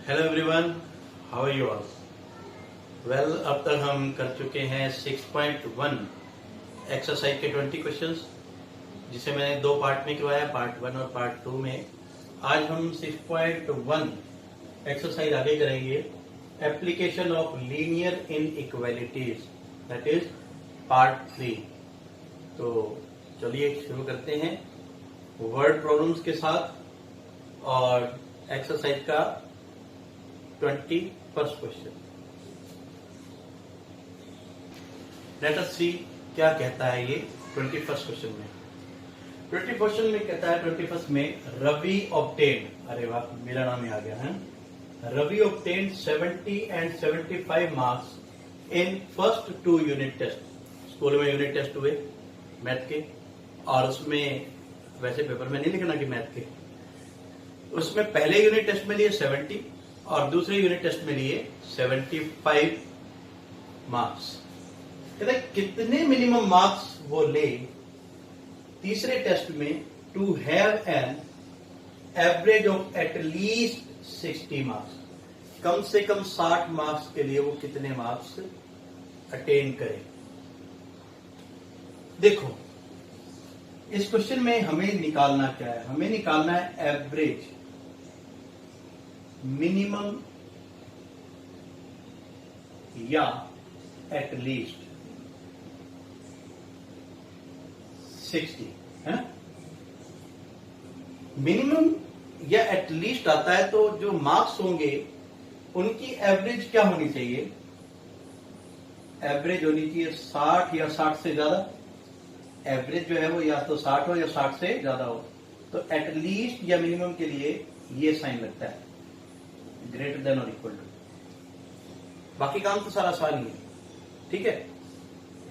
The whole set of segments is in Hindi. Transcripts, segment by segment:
Hello everyone, how are you all? Well, अब तक हम कर चुके हैं 6.1 एक्सरसाइज के 20 क्वेश्चंस, जिसे मैंने दो पार्ट में करवाया, पार्ट 1 और पार्ट 2 में। आज हम 6.1 एक्सरसाइज आगे करेंगे, application of linear inequalities, that is part 3। तो चलिए शुरू करते हैं वर्ड प्रॉब्लम्स के साथ और एक्सरसाइज का 21st क्वेश्चन। लेट अस सी क्या कहता है ये 21st क्वेश्चन में। 21st क्वेश्चन में कहता है 21st में रवि ऑब्टेन, अरे वाह मेरा नाम ही आ गया है, Ravi obtain 70 and 75 marks in first 2 unit test. School में यूनिट टेस्ट हुए मैथ के, और उसमें वैसे पेपर में नहीं लिखना कि मैथ के, उसमें पहले यूनिट टेस्ट में लिए 70 और दूसरे यूनिट टेस्ट में लिए 75 मार्क्स। कहते हैं कितने मिनिमम मार्क्स वो ले तीसरे टेस्ट में to have an average of at least 60 marks. कम से कम 60 मार्क्स के लिए वो कितने मार्क्स अटेन करें। देखो, इस क्वेश्चन में हमें निकालना क्या है? हमें निकालना है एवरेज, मिनिमम या एटलीस्ट 60 है। मिनिमम या एटलीस्ट आता है तो जो मार्क्स होंगे उनकी एवरेज क्या होनी चाहिए? एवरेज होनी चाहिए 60 या 60 से ज्यादा। एवरेज जो है वो या तो 60 हो या 60 से ज्यादा हो। तो एटलीस्ट या मिनिमम के लिए ये साइन लगता है, ग्रेटर देन और इक्वल टू। बाकी काम तो सारा आसान ही है, ठीक है।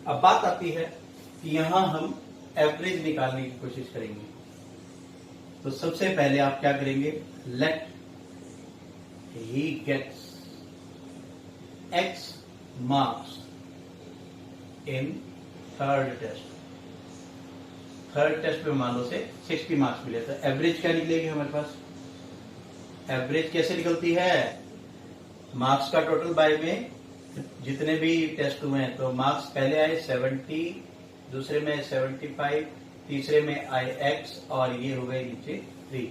अब बात आती है कि यहां हम एवरेज निकालने की कोशिश करेंगे। तो सबसे पहले आप क्या करेंगे? Let he gets x marks in third test. Third test में मान लो से 60 मार्क्स मिले, तो एवरेज क्या निकलेगी हमारे पास? एवरेज कैसे निकलती है? मार्क्स का टोटल बाय में जितने भी टेस्ट हुए हैं, तो मार्क्स पहले आए 70, दूसरे में 75, तीसरे में आए x और ये हो गए नीचे 3।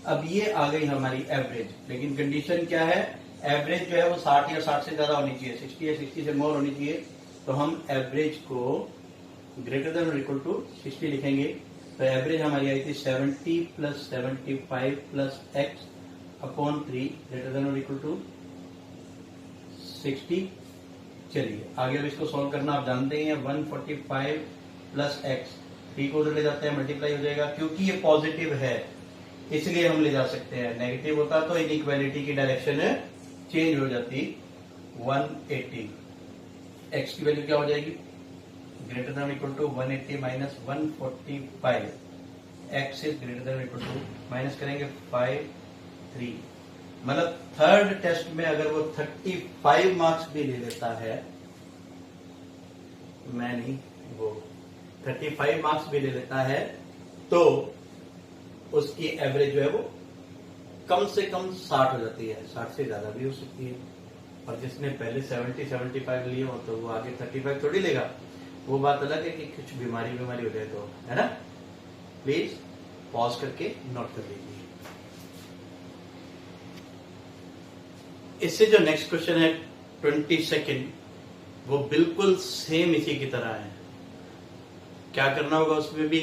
अब ये आ गई हमारी एवरेज, लेकिन कंडीशन क्या है? एवरेज जो है वो 60 या 60 से ज्यादा होनी चाहिए, 60 या 60 से मोर होनी चाहिए। तो हम एवरेज को ग्रेटर देन और इक्वल टू 60 लिखेंगे। तो एवरेज हमारी आई थी 70 plus 75 plus x upon 3 greater than और इक्वल टू 60। चलिए आगे अब इसको सॉल्व करना आप जानते ही हैं। 145 प्लस x, 3 को उधर ले जाते हैं, मल्टीप्लाई हो जाएगा। क्योंकि ये पॉजिटिव है इसलिए हम ले जा सकते हैं, नेगेटिव होता तो इनइक्वालिटी की डायरेक्शन चेंज हो जाती। 180, x की वैल्यू क्या हो जाएगी? Greater than equal to 180 minus 145, x is greater than equal to, minus करेंगे 5 3। मतलब थर्ड टेस्ट में अगर वो 35 मार्क्स भी ले लेता है, मैं नहीं, वो 35 मार्क्स भी ले लेता है, तो उसकी एवरेज जो है वो कम से कम 60 हो जाती है, 60 से ज्यादा भी हो सकती है। और जिसने पहले 70-75 लिए हो तो वो आगे 35 थोड़ी लेगा। वो बात अलग है कि कुछ बीमारी हो जाए तो, है ना। प्लीज पॉज करके नोट कर लीजिए। इससे जो नेक्स्ट क्वेश्चन है 22nd, वो बिल्कुल सेम इसी की तरह है। क्या करना होगा? उसमें भी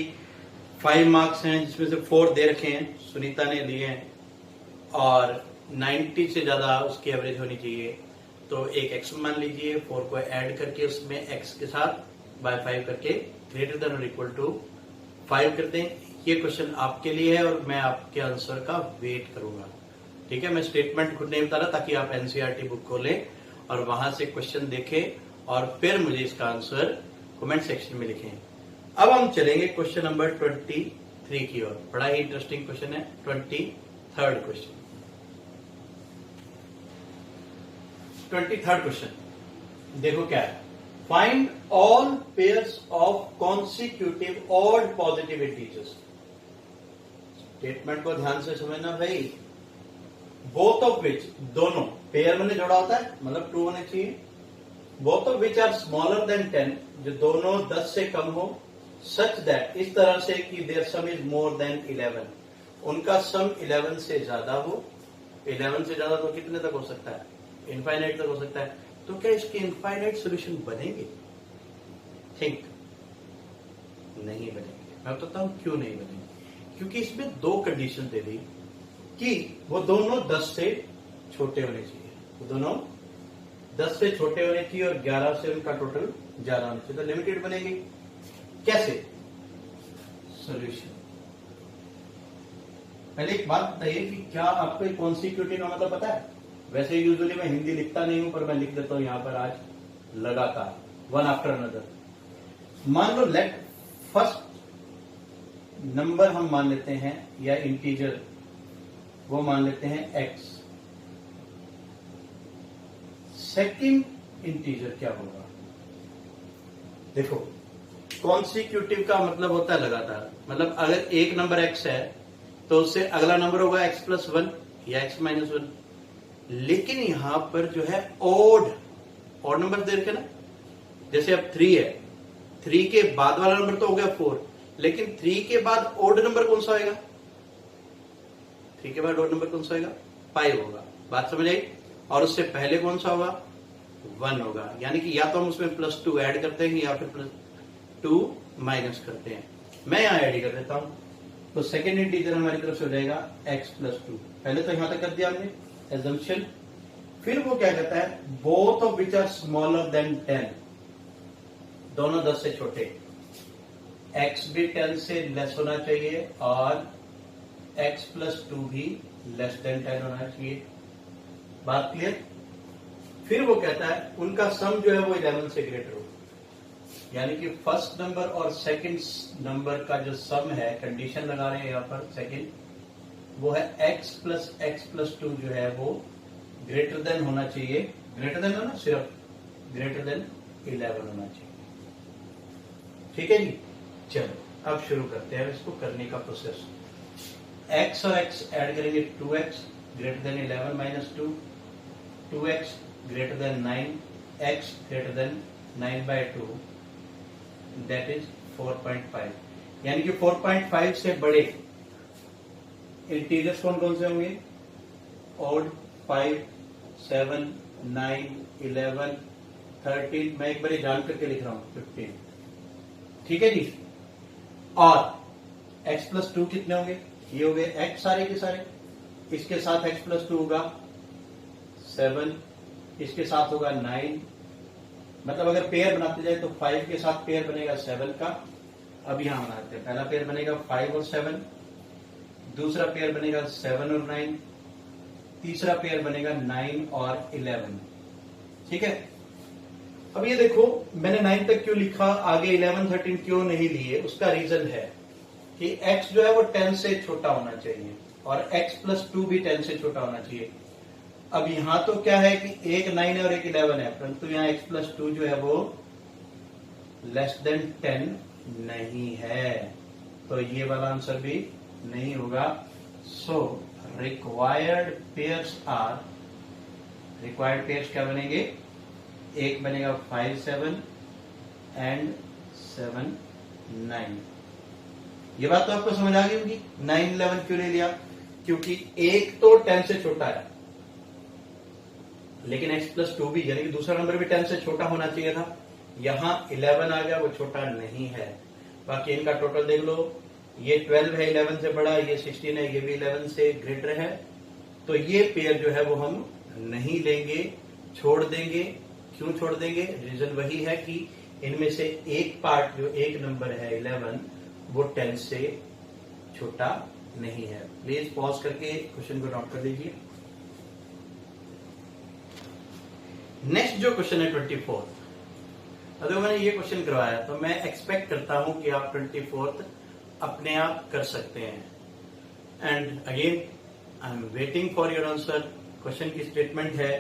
5 मार्क्स हैं, जिसमें से 4 दे रखे हैं, सुनीता ने लिए हैं, और 90 से ज्यादा उसकी एवरेज होनी चाहिए। तो एक x मान लीजिए, 4 को ऐड करके उसमें x के साथ बाय 5 करके ग्रेटर देन और इक्वल टू 5 कर दें। ये क्वेश्चन आपके लिए है और मैं आपके आंसर का वेट करूंगा, ठीक है। मैं स्टेटमेंट खुद नहीं बता रहा, ताकि आप एनसीईआरटी बुक खोलें और वहां से क्वेश्चन देखें और फिर मुझे इसका आंसर कमेंट सेक्शन में लिखें। अब हम चलेंगे क्वेश्चन नंबर 23 की ओर। बड़ा ही इंटरेस्टिंग क्वेश्चन है 23rd क्वेश्चन। 23rd क्वेश्चन देखो क्या है। Find all pairs of consecutive odd positive integers. Statement को ध्यान से समझना भाई। बोथ ऑफ विच, दोनों पेयर में जोड़ा होता है मतलब 2 होने चाहिए। Both of which are smaller than 10, जो दोनों 10 से कम हो, सच दैट, इस तरह से कि their sum is more than 11, उनका सम 11 से ज्यादा हो। 11 से ज्यादा तो कितने तक हो सकता है? इनफाइनाइट तक हो सकता है। तो क्या इसके इनफाइनाइट सोल्यूशन बनेंगे? थिंक नहीं बनेंगे। मैं बताता हूं क्यों नहीं बनेंगे। क्योंकि इसमें 2 कंडीशन दे दी कि वो दोनों 10 से छोटे होने चाहिए, वो दोनों 10 से छोटे होने चाहिए और 11 से उनका टोटल ज्यादा होना चाहिए। तो लिमिटेड बनेगी कैसे? सॉल्यूशन। पहले एक बात बताइए कि क्या आपको कॉन्सिक्यूटिव का मतलब पता है? वैसे यूजुअली मैं हिंदी लिखता नहीं हूं, पर मैं लिख देता हूं यहां पर आज लगातार, वन आफ्टर अनदर। मान लो लेट फर्स्ट नंबर हम मान लेते हैं या इंटीजर वो मान लेते हैं x। सेकंड इंटीजर क्या होगा? देखो, कॉन्सिक्यूटिव का मतलब होता है लगातार। मतलब अगर एक नंबर x है तो उससे अगला नंबर होगा x+1 या x-1। लेकिन यहां पर जो है ओड नंबर दे रखे ना, जैसे अब 3 है, 3 के बाद वाला नंबर तो हो गया 4, लेकिन 3 के बाद ओड नंबर कौन सा होगा? 3 के बाद ओड नंबर कौन सा होगा? 5 होगा। बात समझ आई? और उससे पहले कौन सा होगा? 1 होगा। यानी कि या तो हम उसमें +2 ऐड करते हैं या फिर +2 माइनस करते हैं। मैं यहां ऐड कर देता हूं। तो सेकेंड इंटीजर हमारी तरफ से हो जाएगा x+2। पहले तो यहां तक कर दिया हमने एजम्पशन। फिर वो क्या कहता है? Both of which are smaller than 10, दोनों 10 से छोटे। x भी 10 से लेस होना चाहिए और x+2 भी लेस देन 10 होना चाहिए। बात क्लियर? फिर वो कहता है उनका सम जो है वो 11 से ग्रेटर हो। यानी कि फर्स्ट नंबर और सेकंड नंबर का जो सम है, कंडीशन लगा रहे हैं यहां पर सेकंड, वो है x+x+2 जो है वो ग्रेटर देन होना चाहिए। ग्रेटर देन हो ना, सिर्फ ग्रेटर देन 11 होना चाहिए। ठीक है जी। चलो अब शुरू करते हैं इसको करने का प्रोसेस। x और x ऐड करेंगे 2x greater than 11 minus 2, 2x greater than 9, x greater than 9/2, that is 4.5। यानी कि 4.5 से बड़े इंटीजर्स कौन कौन से होंगे? ओड 5, 7, 9, 11, 13। मैं एक बार जान करके लिख रहा हूं 15। ठीक है जी। और x+2 कितने होंगे? ये हो गए x सारे के सारे। इसके साथ x+2 होगा 7, इसके साथ होगा 9। मतलब अगर पेयर बनाते जाए तो 5 के साथ पेयर बनेगा 7 का। अब यहां बनाते हैं। पहला पेयर बनेगा 5 और 7, दूसरा पेयर बनेगा 7 और 9, तीसरा पेयर बनेगा 9 और 11। ठीक है। अब ये देखो, मैंने 9 तक क्यों लिखा, आगे 11, 13 क्यों नहीं लिए? उसका रीजन है कि x जो है वो 10 से छोटा होना चाहिए और x+2 भी 10 से छोटा होना चाहिए। अब यहां तो क्या है कि एक 9 है और एक 11 है, परंतु यहां x+2 जो है वो लेस देन 10 नहीं है, तो ये वाला आंसर भी नहीं होगा। सो रिक्वायर्ड पेयर्स क्या बनेंगे? एक बनेगा 5, 7 एंड 7, 9। ये बात तो आपको समझ आ गई होगी। 9, 11 क्यों ले लिया? क्योंकि एक तो 10 से छोटा है, लेकिन x+2 भी, यानी कि दूसरा नंबर भी 10 से छोटा होना चाहिए था। यहां 11 आ गया, वो छोटा नहीं है। बाकी इनका टोटल देख लो, ये 12 है 11 से बड़ा, ये 16 है, ये भी 11 से ग्रेटर है। तो ये पेयर जो है वो हम नहीं लेंगे, छोड़ देंगे। क्यों छोड़ देंगे? रीजन वही है कि इनमें से एक पार्ट जो एक नंबर है 11, वो 10 से छोटा नहीं है। प्लीज पॉज करके क्वेश्चन को नोट कर लीजिए। नेक्स्ट जो क्वेश्चन है 24। अगर मैंने ये क्वेश्चन करवाया तो मैं एक्सपेक्ट करता हूं कि आप 24 अपने आप कर सकते हैं। And again I am waiting for your answer. Question की स्टेटमेंट है,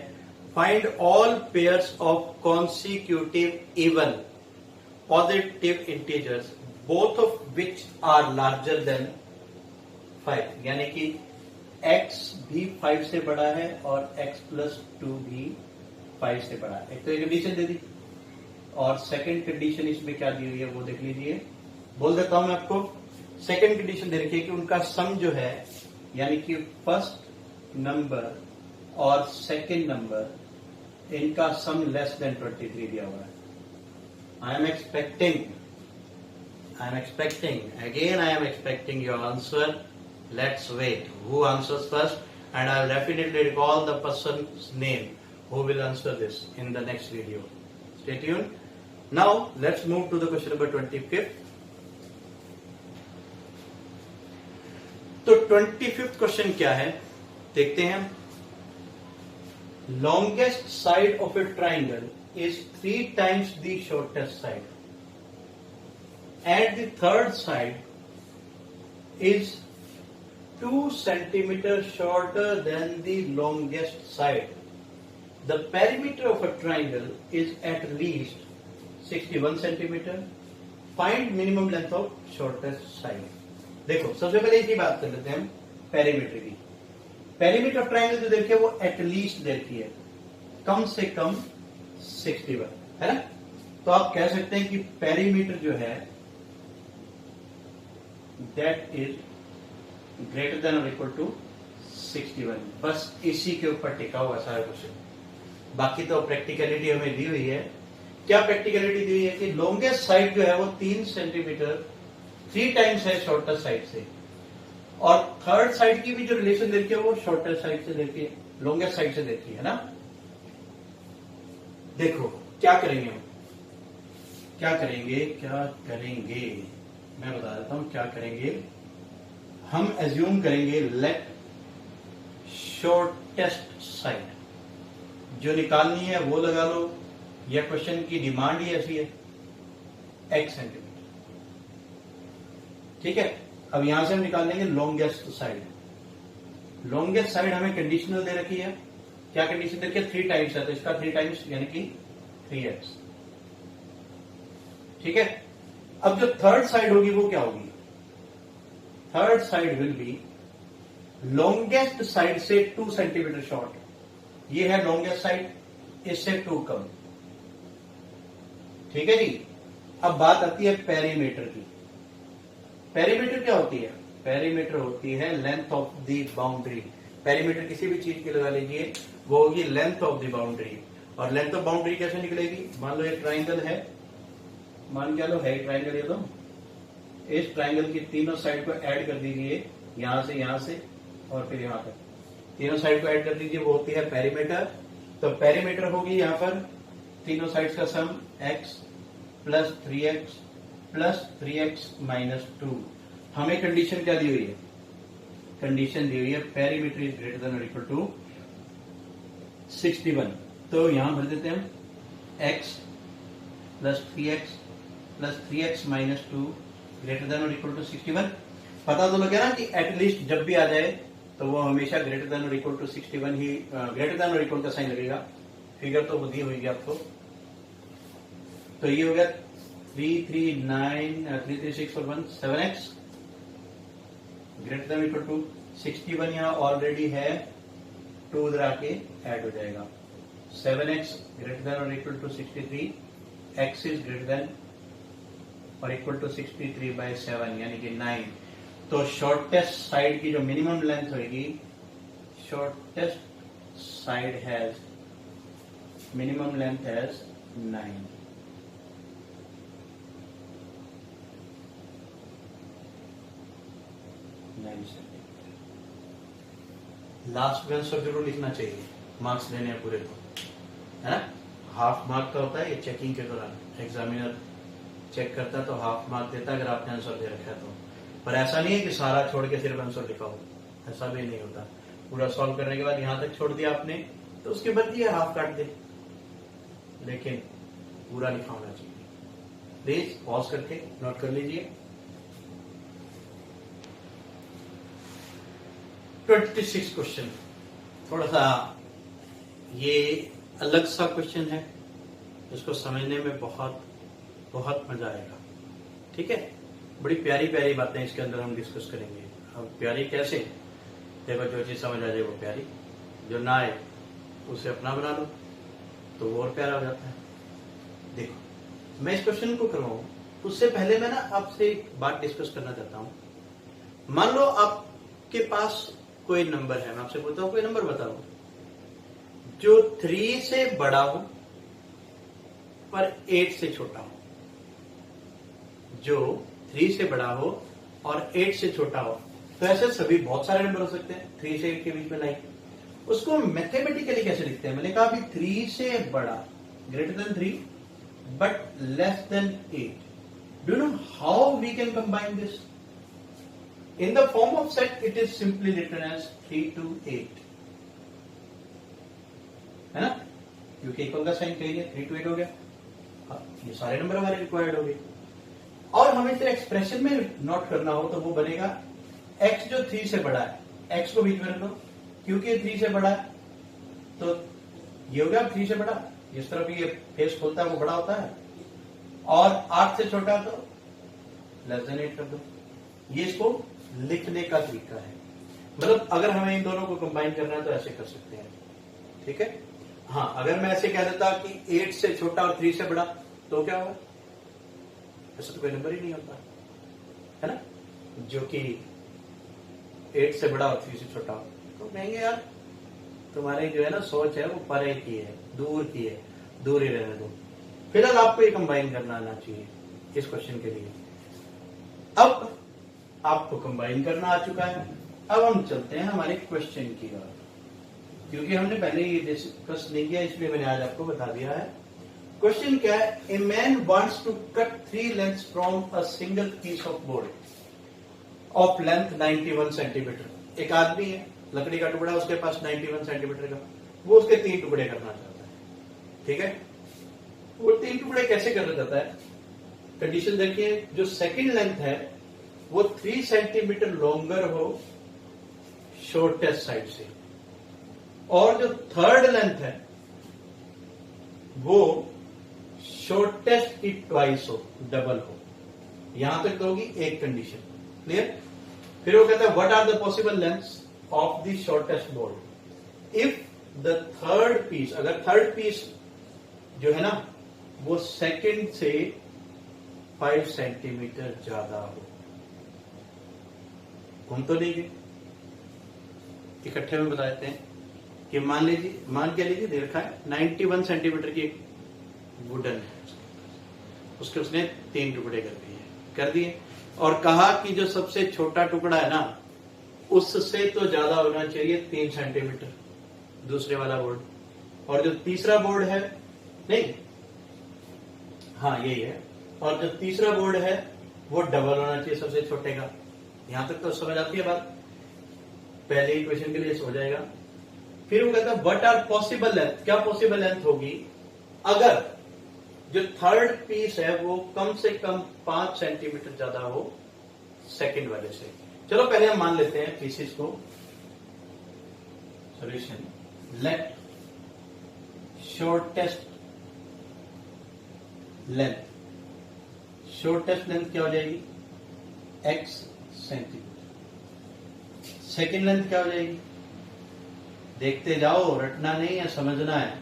find all pairs of consecutive even positive integers both of which are larger than 5। यानी कि x भी 5 से बड़ा है और x+2 भी 5 से बड़ा है। एक तो ये कंडीशन दे दी, और सेकंड कंडीशन इसमें क्या दी हुई है वो देख लीजिए। बोल देता हूं मैं आपको, सेकंड कंडीशन दे रखी है कि उनका सम जो है, यानी कि फर्स्ट नंबर और सेकंड नंबर, इनका सम लेस देन 23 दिया हुआ है। I am expecting your answer. Let's wait. Who answers first? And I'll definitely recall the person's name who will answer this in the next video. Stay tuned. Now, let's move to the question number 25th. तो 25th क्वेश्चन क्या है देखते हैं। Longest side of a triangle is 3 times the shortest side, and the third side is 2 centimeters shorter than the longest side. The perimeter of a triangle is at least 61 centimeter. Find minimum length of shortest side. देखो, सबसे पहले इसी बात कर लेते हैं हम पेरीमीटर की। पेरीमीटर ऑफ ट्राइंगल जो देखिए वो एटलीस्ट देखी है, कम से कम 61 है ना। तो आप कह सकते हैं कि पेरीमीटर जो है दैट इज ग्रेटर देन और इक्वल टू 61। बस इसी के ऊपर टिका हुआ सारा क्वेश्चन। बाकी तो प्रैक्टिकलिटी हमें दी हुई है। क्या प्रैक्टिकलिटी दी हुई है कि लॉन्गेस्ट साइड जो है वो 3 सेंटीमीटर 3 टाइम्स है शॉर्टेस्ट साइड से, और थर्ड साइड की भी जो रिलेशन देखी है वो शॉर्टेस्ट साइड से देखी है, लॉन्गेस्ट साइड से देखी है ना। देखो क्या करेंगे हम, क्या करेंगे मैं बता देता हूं क्या करेंगे। हम एज्यूम करेंगे लेट शॉर्टेस्ट साइड जो निकालनी है वो लगा लो, या क्वेश्चन की डिमांड ही ऐसी है x सेंटीमीटर। ठीक है, अब यहां से हम निकाल लेंगे लॉन्गेस्ट साइड। लॉन्गेस्ट साइड हमें कंडीशनल दे रखी है। क्या कंडीशन दे रखी है? 3 टाइम्स है, तो इसका 3 टाइम्स यानी कि 3x। ठीक है, अब जो थर्ड साइड होगी वो क्या होगी? Third side will be longest side से 2 सेंटीमीटर शॉर्ट। ये है लॉन्गेस्ट साइड, इससे 2 कम। ठीक है जी। अब बात आती है पेरीमीटर की। पेरीमीटर क्या होती है? पेरीमीटर होती है length of the boundary. Perimeter किसी भी चीज की लगा लीजिए, वो होगी लेंथ ऑफ द बाउंड्री। और लेंथ ऑफ बाउंड्री कैसे निकलेगी? मान लो एक ट्राइंगल है, मान क्या लो है ट्राइंगल, ये तो इस ट्राइंगल की तीनों साइड को ऐड कर दीजिए, यहां से और फिर यहां तक तीनों साइड को ऐड कर दीजिए, वो होती है पेरीमीटर। तो पेरीमीटर होगी यहां पर तीनों साइड्स का सम x plus 3x plus 3x minus 2। हमें कंडीशन क्या दी हुई है? कंडीशन दी हुई है पेरीमीटर इज ग्रेटर देन और इक्वल टू 61। तो यहां भर देते हैं हम x plus 3x minus 2 greater than और इक्वल टू 61। पता तो लगे ना कि एटलीस्ट जब भी आ जाए तो वो हमेशा ग्रेटर देन और इक्वल टू 61 ही, ग्रेटर देन और इक्वल का साइन लगेगा। फिगर तो दी हुई आपको। तो ये हो गया 336 और 1 7x greater than equal to 61। यहाँ ऑलरेडी है, 2 उधर आके ऐड हो जाएगा। 7x ग्रेटर देन और equal to 63, x is greater than और इक्वल टू 63/7 यानी कि 9। तो शॉर्टेस्ट साइड की जो मिनिमम लेंथ होगी, shortest side has minimum length has 9। Last में आंसर जरूर लिखना चाहिए, मार्क्स लेने हैं पूरे को, है ना। हाफ मार्क का होता है ये चेकिंग के दौरान, एग्जामिनर चेक करता है तो हाफ मार्क देता है अगर आपने आंसर दे रखा है तो। पर ऐसा नहीं है कि सारा छोड़ के सिर्फ आंसर लिखा हो, ऐसा भी नहीं होता। पूरा सॉल्व करने के बाद यहां तक छोड़ दिया आपने तो उसके बाद ये हाफ काट दे, लेकिन पूरा लिखा होना चाहिए। प्लीज पॉज करके नोट कर लीजिए। 26 क्वेश्चन, थोड़ा सा ये अलग सा क्वेश्चन है, इसको समझने में बहुत बहुत मजा आएगा। ठीक है, बड़ी प्यारी प्यारी बातें इसके अंदर हम डिस्कस करेंगे। अब प्यारी कैसे? देखो जो चीज समझ आ जाए वो प्यारी, जो ना आए उसे अपना बना लो तो वो और प्यारा हो जाता है। देखो मैं इस क्वेश्चन को करवाऊं उससे पहले मैं ना आपसे एक बात डिस्कस करना चाहता हूं। मान लो आपके पास कोई नंबर है, मैं आपसे बोलता हूं कोई नंबर बताओ जो 3 से बड़ा हो पर 8 से छोटा हो, जो 3 से बड़ा हो और 8 से छोटा हो। तो ऐसे सभी बहुत सारे नंबर हो सकते हैं 3 से 8 के बीच में लाइन, उसको मैथमेटिकली कैसे लिखते हैं? मैंने कहा अभी 3 से बड़ा greater than 3 but less than 8। Do you know how we can combine this? In the form of set it is simply written as 3 to 8, है ना, क्योंकि इक्वल का साइन कही है 3 to 8 हो गया। ये सारे नंबर हमारे रिक्वायर्ड हो गए। और हमें इसे एक्सप्रेशन में नोट करना हो तो वो बनेगा x जो 3 से बड़ा है, x को बीच में रख दो क्योंकि 3 से बड़ा है, तो ये हो गया 3 से बड़ा, जिस तरफ ये फेस खोलता है वो बड़ा होता है, और 8 से छोटा तो लेस देन 8 कर दो। ये इसको लिखने का तरीका है। मतलब अगर हमें इन दोनों को कंबाइन करना है तो ऐसे कर सकते हैं, ठीक है। हाँ, अगर मैं ऐसे कह देता कि 8 से छोटा और 3 से बड़ा तो क्या होगा? ऐसा तो कोई नंबर ही नहीं होता, है ना, जो कि 8 से बड़ा और 3 से छोटा हो। तो कहेंगे यार तुम्हारी जो है ना सोच है वो परे की है, दूर की है, दूर ही रहने दो। फिलहाल आपको ये कंबाइन करना आना चाहिए इस क्वेश्चन के लिए। अब आपको कंबाइन करना आ चुका है, अब हम चलते हैं हमारे क्वेश्चन की ओर। क्योंकि हमने पहले ये डिस्कस नहीं किया इसलिए मैंने आज आपको बता दिया है। क्वेश्चन क्या है? A man wants to cut 3 lengths from a single piece of board of length 91 centimetre. एक आदमी है, लकड़ी का टुकड़ा उसके पास 91 सेंटीमीटर का, वो उसके 3 टुकड़े करना चाहता है, ठीक है। वो 3 टुकड़े कैसे करना चाहता है? कंडीशन देखिए, जो सेकंड लेंथ है वो 3 सेंटीमीटर लॉन्गर हो शॉर्टेस्ट साइड से, और जो थर्ड लेंथ है वो शॉर्टेस्ट की ट्वाइस हो, डबल हो। यहां तक तो होगी एक कंडीशन, क्लियर। फिर वो कहता है what are the possible lengths of the shortest board if the third piece, अगर थर्ड पीस जो है ना वो सेकंड से 5 सेंटीमीटर ज्यादा हो। हम तो नहीं गए, इकट्ठे में बता देते हैं कि मान के लीजिए दे रखा है 91 सेंटीमीटर की वुडन है, उसके उसने 3 टुकड़े कर दिए और कहा कि जो सबसे छोटा टुकड़ा है ना उससे तो ज्यादा होना चाहिए 3 सेंटीमीटर दूसरे वाला बोर्ड, और जो तीसरा बोर्ड है, नहीं हाँ यही है, और जो तीसरा बोर्ड है वो डबल होना चाहिए सबसे छोटे का। यहां तक तो समझ आती है बात, पहले ही क्वेश्चन के लिए हो जाएगा। फिर वो कहता है व्हाट आर पॉसिबल लेंथ, क्या पॉसिबल लेंथ होगी अगर जो थर्ड पीस है वो कम से कम 5 सेंटीमीटर ज्यादा हो सेकंड वाले से। चलो पहले हम मान लेते हैं पीसेस को। Solution, let shortest length, shortest length क्या हो जाएगी? x centimetre. सेकंड लेंथ क्या हो जाएगी? देखते जाओ, रटना नहीं है, समझना है,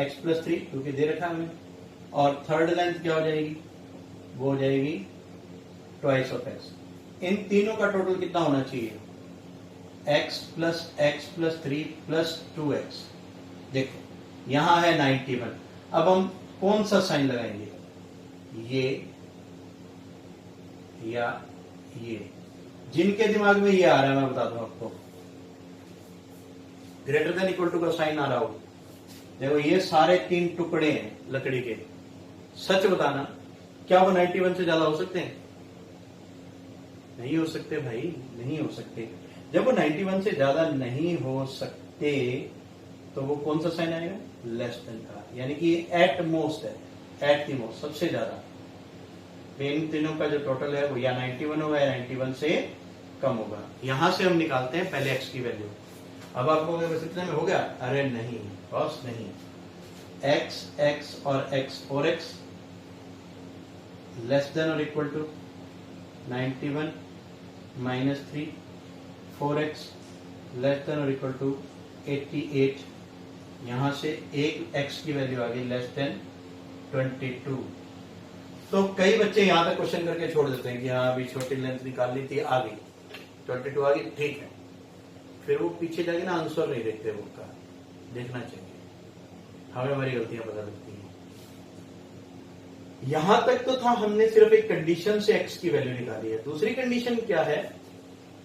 x + 3 क्योंकि दे रखा हमें। और थर्ड लेंथ क्या हो जाएगी? वो हो जाएगी ट्वाइस ऑफ x। इन तीनों का टोटल कितना होना चाहिए? x + 3 + 2x। देखो यहां है 91, अब हम कौन सा साइन लगाएंगे? ये या ये? जिनके दिमाग में ये आ रहा है मैं बता दूं आपको, ग्रेटर देन इक्वल टू का साइन आ रहा हो। देखो ये सारे 3 टुकड़े हैं लकड़ी के, सच बताना क्या वो 91 से ज्यादा हो सकते हैं? नहीं हो सकते भाई, नहीं हो सकते। जब वो 91 से ज्यादा नहीं हो सकते तो वो कौन सा साइन आएगा? लेस देन का, यानी कि एट मोस्ट है, एट दी मोस्ट, सबसे ज्यादा। इन तीनों का जो टोटल है वो या 91 होगा या 91 से कम होगा। यहां से हम निकालते हैं पहले x की वैल्यू। अब आपको इतने में हो गया? अरे नहीं बॉस, नहीं। x और x 4x लेस देन और equal to 91 - 3 4x less than और इक्वल टू 88, यहां से एक x की वैल्यू आ गई लेस देन 22। तो कई बच्चे यहां तक क्वेश्चन करके छोड़ देते हैं कि हाँ अभी छोटी लेंथ निकालनी थी, आ गई 22 आ गई, ठीक है, फिर वो पीछे जाके ना आंसर नहीं देखते बुक का, देखना चाहिए, हमें हमारी गलतियां पता लगती हैं। यहां तक तो था, हमने सिर्फ एक कंडीशन से x की वैल्यू निकाली है। दूसरी कंडीशन क्या है,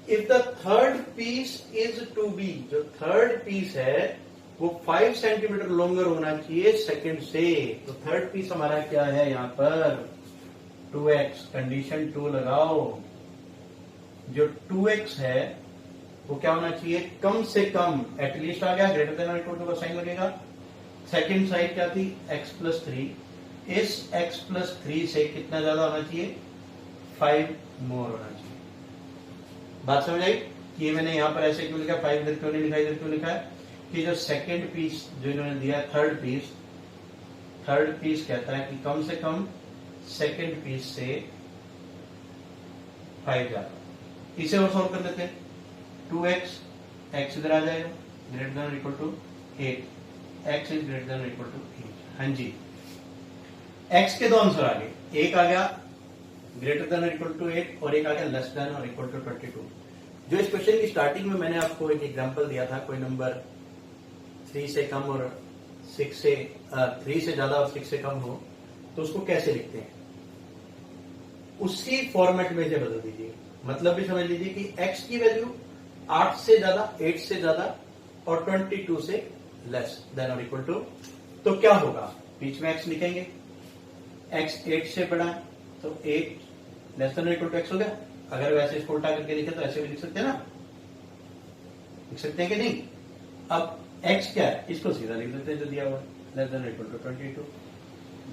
if the third piece is to be, जो थर्ड पीस है वो 5 सेंटीमीटर लॉन्गर होना चाहिए सेकंड से। तो थर्ड पीस हमारा क्या है यहाँ पर 2x, कंडीशन 2 लगाओ। जो 2x है वो क्या होना चाहिए, कम से कम, एटलीस्ट आ गया, ग्रेटर देन और इक्वल टू का साइन लगेगा। सेकंड साइड क्या थी x+3, इस x+3 से कितना ज्यादा होना चाहिए, 5 मोर होना चाहिए। बात समझ आई कि मैंने यहां पर ऐसे क्यों लिखा, 5 इधर क्यों नहीं लिखा, इधर क्यों लिखा है कि जो सेकंड पीस जो इन्होंने दिया, थर्ड पीस कहता है कि कम से कम सेकंड पीस से 5 ज्यादा। इसे और सॉल्व कर लेते हैं, 2x, x इधर आ जाएगा, greater than equal to 8, x is greater than equal to 8। हाँ जी, x के दो आंसर आ गए, एक आ गया ग्रेटर देन इक्वल टू 8 और एक आ गया लेस देन और इक्वल टू 22। जो इस क्वेश्चन की स्टार्टिंग में मैंने आपको एक एग्जांपल दिया था, कोई नंबर 3 से कम और 6 से 3 से ज्यादा और 6 से कम हो, तो उसको कैसे लिखते हैं, उसी फॉर्मेट में से बदल दीजिए। मतलब भी समझ लीजिए कि x की वैल्यू 8 से ज्यादा, 8 से ज्यादा और 22 से लेस देन और इक्वल टू, तो क्या होगा, बीच में x लिखेंगे, x 8 से बड़ा तो 8 लेस देन और इक्वल टू x हो गया। अगर वैसे इसको उल्टा करके लिखे तो ऐसे भी लिख सकते हैं ना, लिख सकते हैं कि नहीं। अब x क्या है, इसको सीधा लिख देते हैं जो दिया हुआ, less than equal to 22,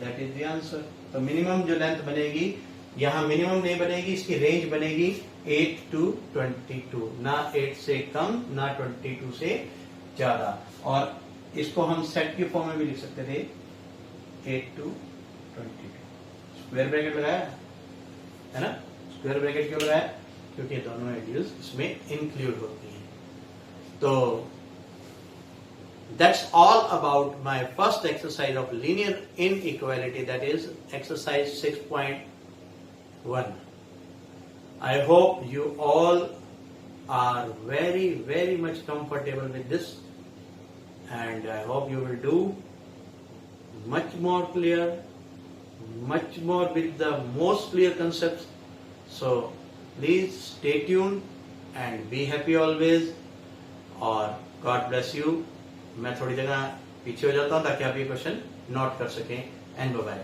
that is the answer. तो मिनिमम जो लेंथ बनेगी, यहां मिनिमम नहीं बनेगी, इसकी रेंज बनेगी 8 to 22, ना 8 से कम ना 22 से ज्यादा। और इसको हम सेट के फॉर्म में भी लिख सकते थे, 8 to 22। स्क्वायर ब्रैकेट लगाया है ना, स्क्वायर ब्रैकेट क्यों लगाया, क्योंकि दोनों वैल्यूज इसमें इंक्लूड होती हैं। तो that's all about my first exercise of linear inequality, that is exercise 6.1. I hope you all are very, very much comfortable with this, and I hope you will do much more clear, much more with the most clear concepts. So please stay tuned and be happy always, और God bless you। मैं थोड़ी जगह पीछे हो जाता हूं ताकि आप ये क्वेश्चन नोट कर सकें, एंड बाय बाय।